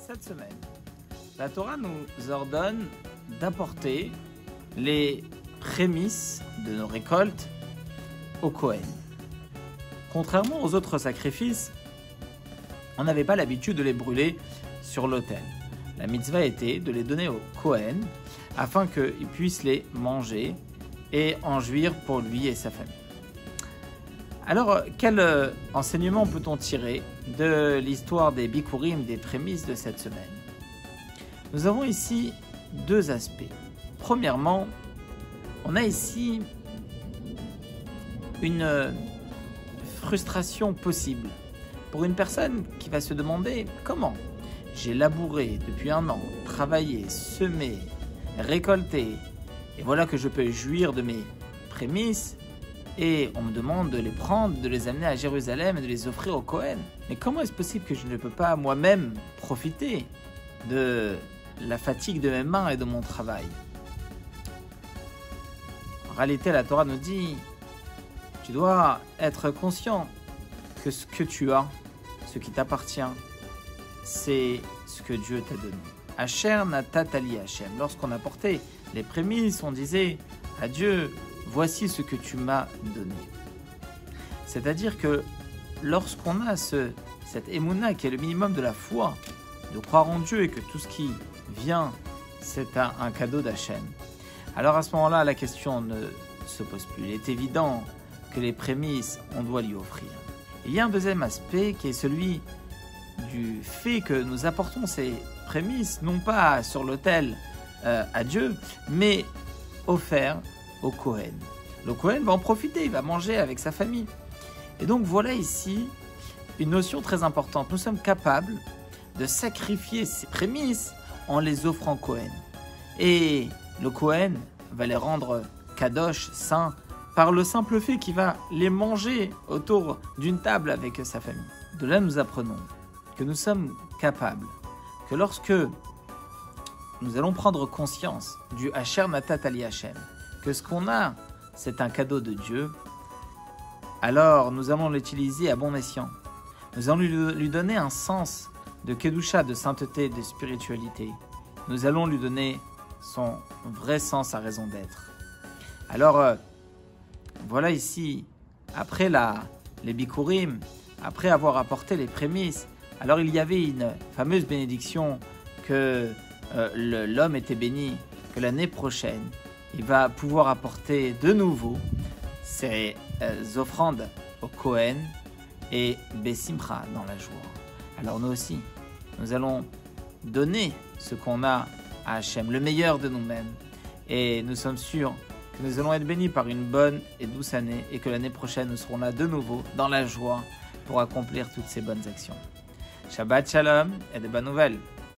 Cette semaine, la Torah nous ordonne d'apporter les prémices de nos récoltes au Kohen. Contrairement aux autres sacrifices, on n'avait pas l'habitude de les brûler sur l'autel. La mitzvah était de les donner au Kohen afin qu'il puisse les manger et en jouir pour lui et sa famille. Alors, quel enseignement peut-on tirer de l'histoire des bikurim, des prémices de cette semaine? Nous avons ici deux aspects. Premièrement, on a ici une frustration possible pour une personne qui va se demander comment j'ai labouré depuis un an, travaillé, semé, récolté, et voilà que je peux jouir de mes prémices. Et on me demande de les prendre, de les amener à Jérusalem et de les offrir au Kohen. Mais comment est-ce possible que je ne peux pas moi-même profiter de la fatigue de mes mains et de mon travail? En réalité, la Torah nous dit, tu dois être conscient que ce que tu as, ce qui t'appartient, c'est ce que Dieu t'a donné. Asher natatali Hashem. Lorsqu'on apportait les prémices, on disait à Dieu, voici ce que tu m'as donné. C'est-à-dire que lorsqu'on a cette émouna qui est le minimum de la foi, de croire en Dieu et que tout ce qui vient, c'est un cadeau d'Hachem, alors à ce moment-là, la question ne se pose plus. Il est évident que les prémices, on doit lui offrir. Il y a un deuxième aspect qui est celui du fait que nous apportons ces prémices, non pas sur l'autel à Dieu, mais offerts au Kohen. Le Kohen va en profiter, il va manger avec sa famille. Et donc voilà ici une notion très importante. Nous sommes capables de sacrifier ces prémices en les offrant au Kohen. Et le Kohen va les rendre kadosh, saints, par le simple fait qu'il va les manger autour d'une table avec sa famille. De là, nous apprenons que nous sommes capables, que lorsque nous allons prendre conscience du Asher natatali Hashem, que ce qu'on a, c'est un cadeau de Dieu, alors nous allons l'utiliser à bon escient. Nous allons lui donner un sens de kedusha, de sainteté, de spiritualité. Nous allons lui donner son vrai sens à raison d'être. Alors, voilà ici, après les bikurim, après avoir apporté les prémices, alors il y avait une fameuse bénédiction que l'homme était béni, que l'année prochaine, il va pouvoir apporter de nouveau ses offrandes au Kohen et Bessimcha dans la joie. Alors nous aussi, nous allons donner ce qu'on a à Hachem, le meilleur de nous-mêmes. Et nous sommes sûrs que nous allons être bénis par une bonne et douce année et que l'année prochaine, nous serons là de nouveau dans la joie pour accomplir toutes ces bonnes actions. Shabbat Shalom et de bonnes nouvelles.